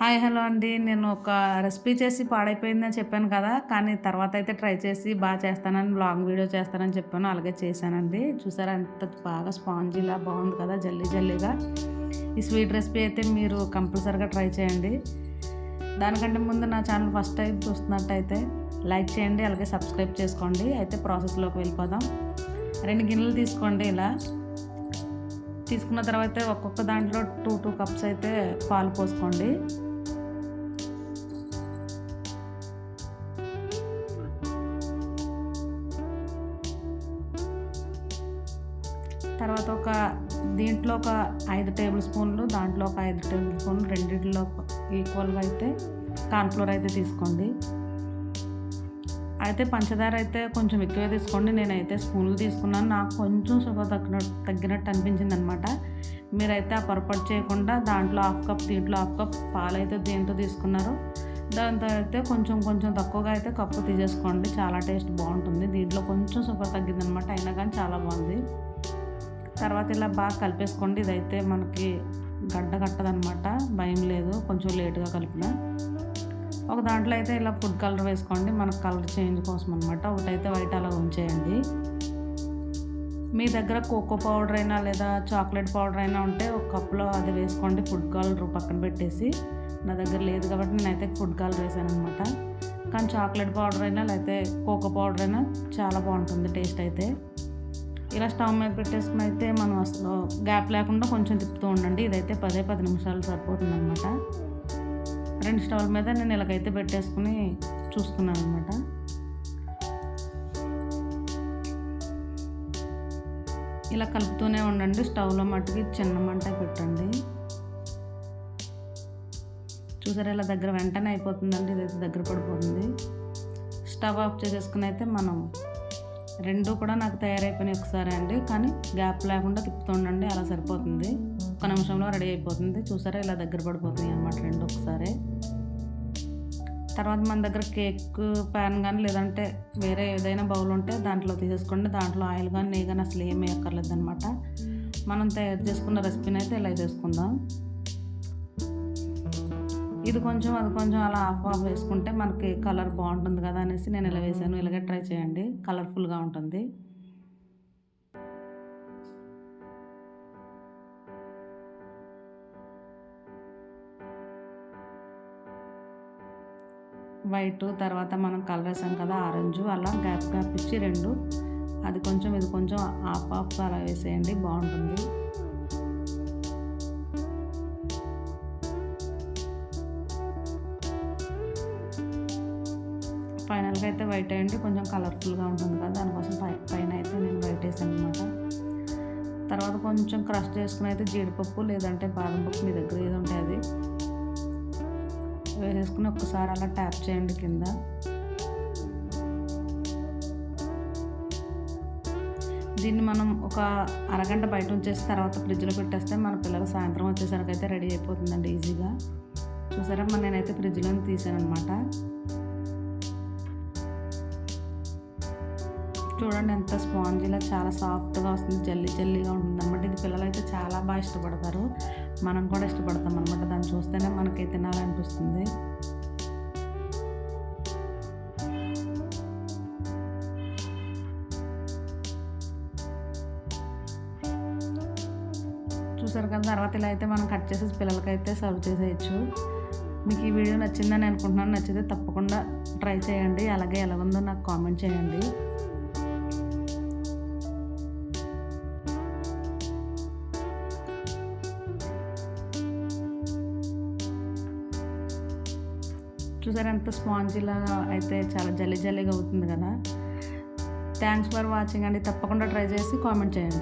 Hi hello అండి. నేను ఒక రెసిపీ చేసి పాడైపోయిందని చెప్పాను కదా! కానీ తర్వాత అయితే ట్రై చేసి చేస్తానని లాంగ్ వీడియో చేస్తానని చెప్పాను. అలాగే చేశానండి. చూసారా ఎంత బాగా స్పాంజీలా బాగుంది కదా! జల్లీ జల్లీగా. ఈ స్వీట్ రెసిపీ అయితే మీరు కంపల్సరీగా ట్రై చేయండి. దానికంటే ముందు నా ఛానల్ ఫస్ట్ టైం చూస్తున్నట్టయితే లైక్ చేయండి. అలాగే సబ్స్క్రైబ్ చేసుకోండి. అయితే ప్రాసెస్లోకి వెళ్ళిపోదాం. 2 గిన్నెలు తీసుకోండి. ఇలా తీసుకున్న తర్వాత ఒక్కొక్క దాంట్లో 2 కప్స్ అయితే పాలు పోసుకోండి. తర్వాత దీంట్లో ఒక 5 టేబుల్ స్పూన్లు, దాంట్లో ఒక 5 టేబుల్ స్పూన్లు, రెండిట్లో ఈక్వల్గా అయితే కార్న్ఫ్లోర్ అయితే తీసుకోండి. అయితే పంచదార అయితే కొంచెం ఎక్కువే తీసుకోండి. నేనైతే స్పూన్లు తీసుకున్నాను. నాకు కొంచెం షుగర్ తగ్గినట్టు అనిపించింది అనమాట. మీరైతే ఆ పొరపాటు చేయకుండా దాంట్లో 1/2 కప్, దీంట్లో 1/2 కప్ పాలు అయితే దేంతో తీసుకున్నారో దాంతో అయితే కొంచెం తక్కువగా అయితే కప్పు తీసేసుకోండి. చాలా టేస్ట్ బాగుంటుంది. దీంట్లో కొంచెం షుగర్ తగ్గిందనమాట, అయినా కానీ చాలా బాగుంది. తర్వాత ఇలా బాగా కలిపేసుకోండి. ఇదైతే మనకి గడ్డ కట్టదనమాట, భయం లేదు. కొంచెం లేటుగా కలిపిన ఒక దాంట్లో అయితే ఇలా ఫుడ్ కలర్ వేసుకోండి, మనకు కలర్ చేంజ్ కోసం అనమాట. ఒకటైతే వైట్ అలా ఉంచేయండి. మీ దగ్గర కోకో పౌడర్ అయినా లేదా చాక్లెట్ పౌడర్ అయినా ఉంటే ఒక కప్లో అది వేసుకోండి. ఫుడ్ కలర్ పక్కన పెట్టేసి, నా దగ్గర లేదు కాబట్టి నేనైతే ఫుడ్ కలర్ వేసాను అనమాట. కానీ చాక్లెట్ పౌడర్ అయినా లేకపోతే కోకో పౌడర్ అయినా చాలా బాగుంటుంది టేస్ట్ అయితే. ఇలా స్టవ్ మీద పెట్టేసుకుని అయితే మనం అసలు గ్యాప్ లేకుండా కొంచెం తిప్పుతూ ఉండండి. ఇదైతే 10 నిమిషాలు సరిపోతుంది అనమాట. 2 స్టవ్ల మీద నేను ఇలాగైతే పెట్టేసుకుని చూస్తున్నాను అనమాట. ఇలా కలుపుతూనే ఉండండి. స్టవ్లో మట్టుకి చిన్న మంట పెట్టండి. చూసారా ఇలా వెంటనే అయిపోతుందండి. ఇదైతే దగ్గర పడిపోతుంది. స్టవ్ ఆఫ్ చేసేసుకుని అయితే మనం 2 కూడా నాకు తయారైపోయినాయి ఒకసారి అండి. కానీ గ్యాప్ లేకుండా తిప్పుతూ ఉండండి, అలా సరిపోతుంది. 1 నిమిషంలో రెడీ అయిపోతుంది. చూసారా ఇలా దగ్గర పడిపోతుంది అనమాట 2 ఒకసారి. తర్వాత మన దగ్గర కేక్ ప్యాన్ కానీ లేదంటే వేరే ఏదైనా బౌల్ ఉంటే దాంట్లో తీసేసుకోండి. దాంట్లో ఆయిల్ కానీ నెయ్యి కానీ అసలు ఏమీ ఎక్కర్లేదు అనమాట. మనం తయారు చేసుకున్న రెసిపీని అయితే ఇలా చేసుకుందాం. ఇది కొంచెం అది కొంచెం అలా ఆఫ్ వేసుకుంటే మనకి కలర్ బాగుంటుంది కదా అనేసి నేను ఇలా వేసాను. ఇలాగే ట్రై చేయండి, కలర్ఫుల్గా ఉంటుంది. వైట్ తర్వాత మనం కలర్ వేసాం కదా ఆరెంజ్, అలా గ్యాప్ ఇచ్చి 2 అది కొంచెం ఇది కొంచెం ఆఫ్ అలా వేసేయండి, బాగుంటుంది. ఫైనల్గా అయితే వైట్ అయ్యండి, కొంచెం కలర్ఫుల్గా ఉంటుంది కదా, దానికోసం పైన అయితే నేను వైట్ వేసాను అనమాట. తర్వాత కొంచెం క్రష్ చేసుకుని అయితే జీడిపప్పు లేదంటే బాదం పప్పు మీ దగ్గర ఏది ఉంటే అది వేసేసుకుని ఒక్కసారి అలా ట్యాప్ చేయండి కింద. దీన్ని మనం ఒక అరగంట బయట ఉంచేసి తర్వాత ఫ్రిడ్జ్లో పెట్టేస్తే మన పిల్లలు సాయంత్రం వచ్చేసరికి అయితే రెడీ అయిపోతుందండి ఈజీగా. చూసారా నేనైతే ఫ్రిడ్జ్లోనే తీసాను అనమాట. చూడండి ఎంత స్పాంజీలా చాలా సాఫ్ట్గా వస్తుంది, జల్లీగా ఉంటుంది అనమాట. ఇది పిల్లలు అయితే చాలా బాగా ఇష్టపడతారు, మనం కూడా ఇష్టపడతాం అనమాట. దాన్ని చూస్తేనే మనకి తినాలనిపిస్తుంది. చూసారు కదా, తర్వాత ఇలా అయితే మనం కట్ చేసేసి పిల్లలకైతే సర్వ్ చేసేయచ్చు. మీకు ఈ వీడియో నచ్చిందని అనుకుంటున్నాను. నచ్చితే తప్పకుండా ట్రై చేయండి. అలాగే ఎలా ఉందో నాకు కామెంట్ చేయండి. చూసారా ఎంత స్పాంజీలా అయితే చాలా జల్లీగా అవుతుంది కదా. థ్యాంక్స్ ఫర్ వాచింగ్ అండి. తప్పకుండా ట్రై చేసి కామెంట్ చేయండి.